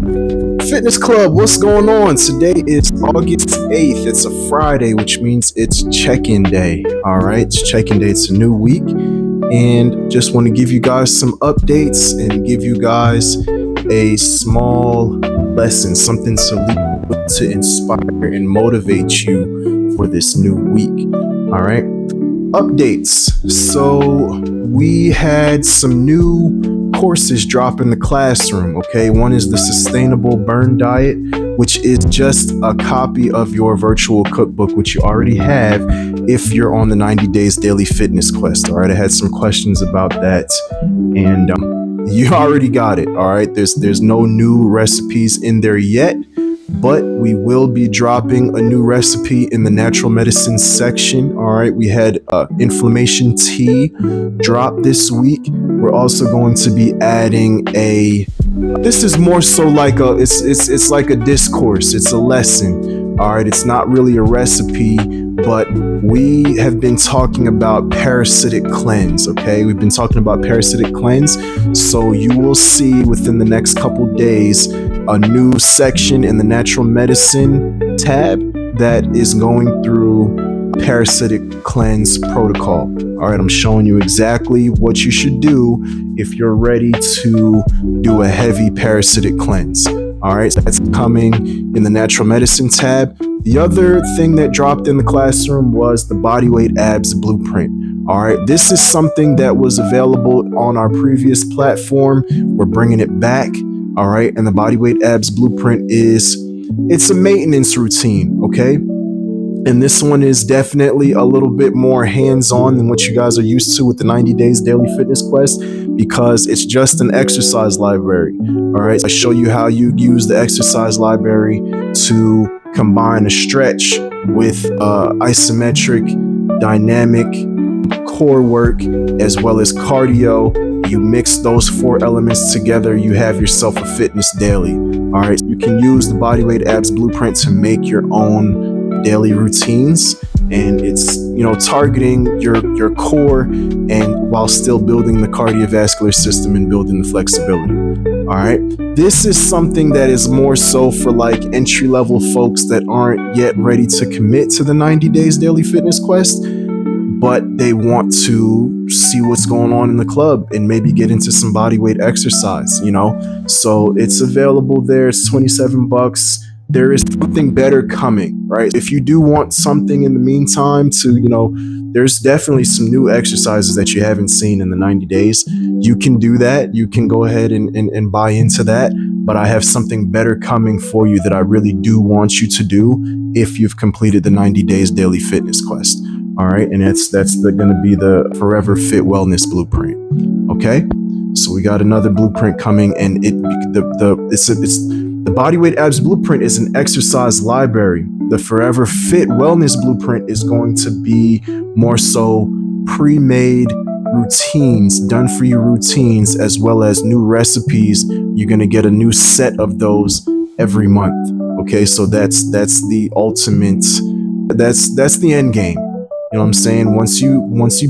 Fitness Club, what's going on? Today is August 8th. It's a Friday, which means it's check-in day. All right, it's check-in day. It's a new week. And just want to give you guys some updates and give you guys a small lesson, something to inspire and motivate you for this new week. All right, updates. So we had some new courses drop in the classroom. Okay, one is the Sustainable Burn Diet, which is just a copy of your virtual cookbook, which you already have if you're on the 90 Days Daily Fitness Quest. All right, I had some questions about that, and you already got it. All right, there's no new recipes in there yet, but we will be dropping a new recipe in the natural medicine section. All right, we had inflammation tea drop this week. We're also going to be adding this is more so like it's like a discourse. It's a lesson. All right, it's not really a recipe, but we have been talking about parasitic cleanse. Okay, we've been talking about parasitic cleanse. So you will see within the next couple days a new section in the natural medicine tab that is going through parasitic cleanse protocol. All right, I'm showing you exactly what you should do if you're ready to do a heavy parasitic cleanse. All right, so that's coming in the natural medicine tab. The other thing that dropped in the classroom was the Bodyweight Abs Blueprint. All right, this is something that was available on our previous platform. We're bringing it back. All right, and the Bodyweight Abs Blueprint it's a maintenance routine. Okay. And this one is definitely a little bit more hands-on than what you guys are used to with the 90 Days Daily Fitness Quest, because it's just an exercise library. All right, I show you how you use the exercise library to combine a stretch with isometric, dynamic core work, as well as cardio. You mix those four elements together, you have yourself a fitness daily. All right, you can use the Bodyweight Abs Blueprint to make your own daily routines, and it's targeting your core and while still building the cardiovascular system and building the flexibility. All right, this is something that is more so for like entry-level folks that aren't yet ready to commit to the 90 Days Daily Fitness Quest, but they want to see what's going on in the club and maybe get into some body weight exercise. So it's available there. It's $27. There is something better coming, right? If you do want something in the meantime there's definitely some new exercises that you haven't seen in the 90 days. You can do that. You can go ahead and buy into that. But I have something better coming for you that I really do want you to do if you've completed the 90 Days Daily Fitness Quest. All right, and that's going to be the Forever Fit Wellness Blueprint. Okay, so we got another blueprint coming, and the Bodyweight Abs Blueprint is an exercise library. The Forever Fit Wellness Blueprint is going to be more so pre-made routines, done for you routines, as well as new recipes. You're going to get a new set of those every month. Okay, so that's the ultimate, that's the end game. You know what I'm saying? Once you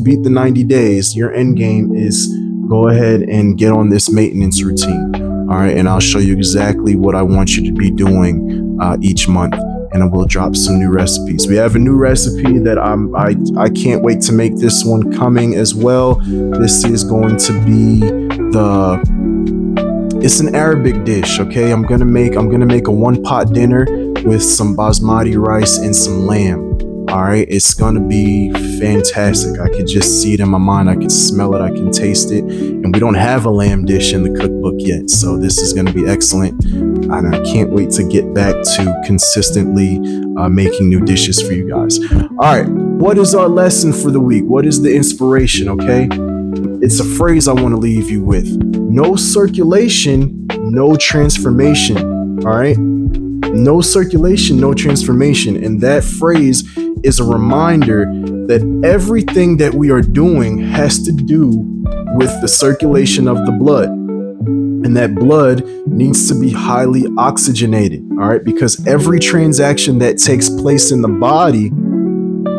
beat the 90 days, your end game is go ahead and get on this maintenance routine. All right, and I'll show you exactly what I want you to be doing each month, and I will drop some new recipes. We have a new recipe that I can't wait to make this one coming as well. This is going to be it's an Arabic dish. Okay, I'm gonna make a 1-pot dinner with some basmati rice and some lamb. All right, it's gonna be fantastic. I could just see it in my mind. I can smell it. I can taste it. And we don't have a lamb dish in the cookbook yet, so this is gonna be excellent. And I can't wait to get back to consistently making new dishes for you guys. All right, what is our lesson for the week? What is the inspiration? Okay, it's a phrase I want to leave you with: no circulation, no transformation. All right, no circulation, no transformation. And that phrase is a reminder that everything that we are doing has to do with the circulation of the blood. And that blood needs to be highly oxygenated, all right? Because every transaction that takes place in the body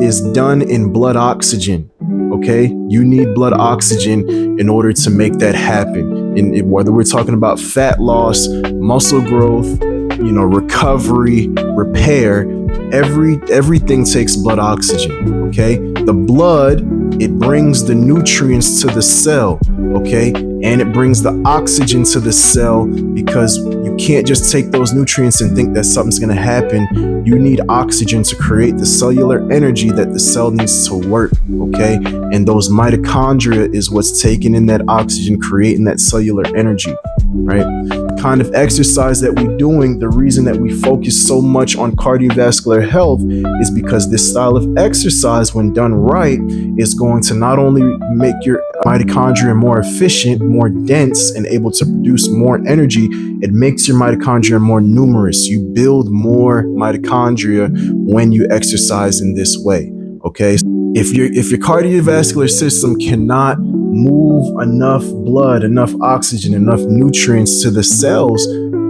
is done in blood oxygen, okay? You need blood oxygen in order to make that happen. whether we're talking about fat loss, muscle growth, recovery, repair, everything takes blood oxygen. Okay, the blood, it brings the nutrients to the cell. Okay, and it brings the oxygen to the cell, because you can't just take those nutrients and think that something's going to happen. You need oxygen to create the cellular energy that the cell needs to work. Okay, and those mitochondria is what's taking in that oxygen, creating that cellular energy. Right? The kind of exercise that we're doing, the reason that we focus so much on cardiovascular health is because this style of exercise, when done right, is going to not only make your mitochondria more efficient, more dense, and able to produce more energy, it makes your mitochondria more numerous. You build more mitochondria when you exercise in this way. Okay, if your cardiovascular system cannot move enough blood, enough oxygen, enough nutrients to the cells,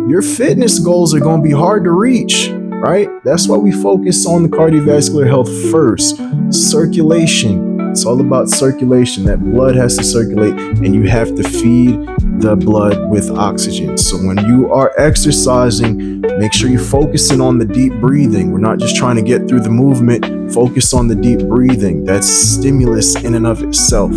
your fitness goals are going to be hard to reach, right? That's why we focus on the cardiovascular health first. Circulation. It's all about circulation. That blood has to circulate, and you have to feed the blood with oxygen. So when you are exercising, make sure you're focusing on the deep breathing. We're not just trying to get through the movement. Focus on the deep breathing. That's stimulus in and of itself.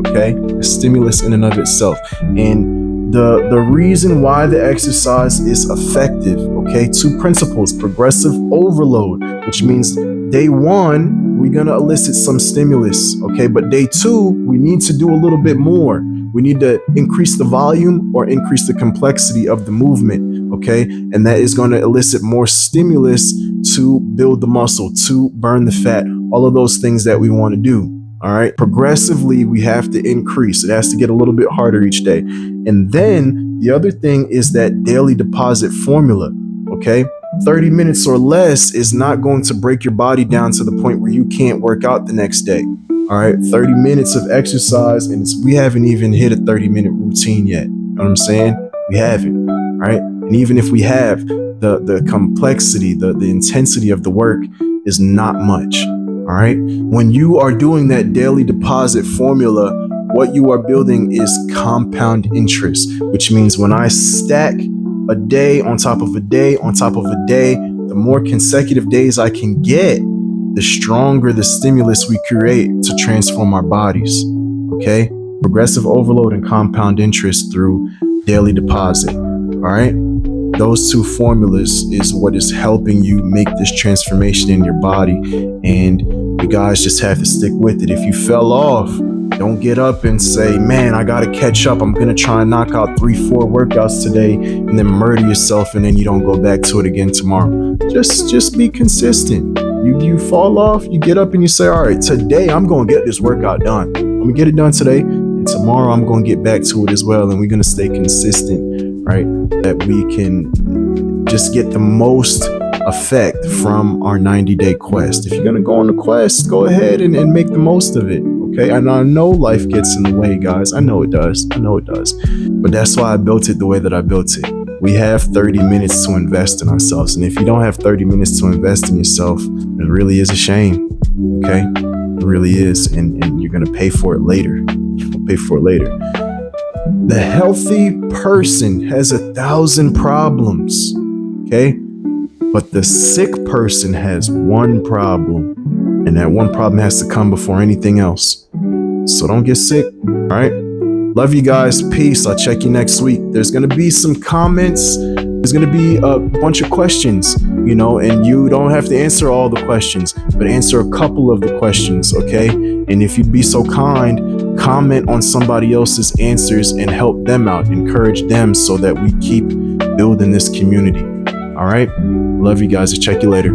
Okay, a stimulus in and of itself. And the reason why the exercise is effective, okay, 2 principles: progressive overload, which means day 1, we're gonna elicit some stimulus, okay, but day 2, we need to do a little bit more. We need to increase the volume or increase the complexity of the movement, okay, and that is going to elicit more stimulus to build the muscle, to burn the fat, all of those things that we want to do. All right, progressively, we have to increase. It has to get a little bit harder each day. And then the other thing is that daily deposit formula. Okay, 30 minutes or less is not going to break your body down to the point where you can't work out the next day. All right, 30 minutes of exercise, and we haven't even hit a 30-minute routine yet. You know what I'm saying? We haven't. All right, and even if we have, the complexity, the intensity of the work is not much. All right. When you are doing that daily deposit formula, what you are building is compound interest, which means when I stack a day on top of a day on top of a day, the more consecutive days I can get, the stronger the stimulus we create to transform our bodies. Okay. Progressive overload and compound interest through daily deposit. All right. Those 2 formulas is what is helping you make this transformation in your body. And you guys just have to stick with it. If you fell off, don't get up and say, man, I got to catch up. I'm going to try and knock out 3-4 workouts today and then murder yourself. And then you don't go back to it again tomorrow. Just be consistent. You fall off, you get up and you say, all right, today I'm going to get this workout done. I'm going to get it done today. And tomorrow I'm going to get back to it as well. And we're going to stay consistent, right? That we can just get the most effect from our 90-day quest. If you're going to go on the quest, go ahead and make the most of it. Okay. And I know life gets in the way, guys. I know it does. But that's why I built it the way that I built it. We have 30 minutes to invest in ourselves. And if you don't have 30 minutes to invest in yourself, it really is a shame. Okay. It really is. And you're going to pay for it later. You'll pay for it later. The healthy person has 1,000 problems. Okay. But the sick person has one problem, and that one problem has to come before anything else. So don't get sick. All right. Love you guys. Peace. I'll check you next week. There's going to be some comments. There's going to be a bunch of questions, and you don't have to answer all the questions, but answer a couple of the questions. Okay. And if you'd be so kind, comment on somebody else's answers and help them out, encourage them so that we keep building this community. All right. Love you guys. I'll check you later.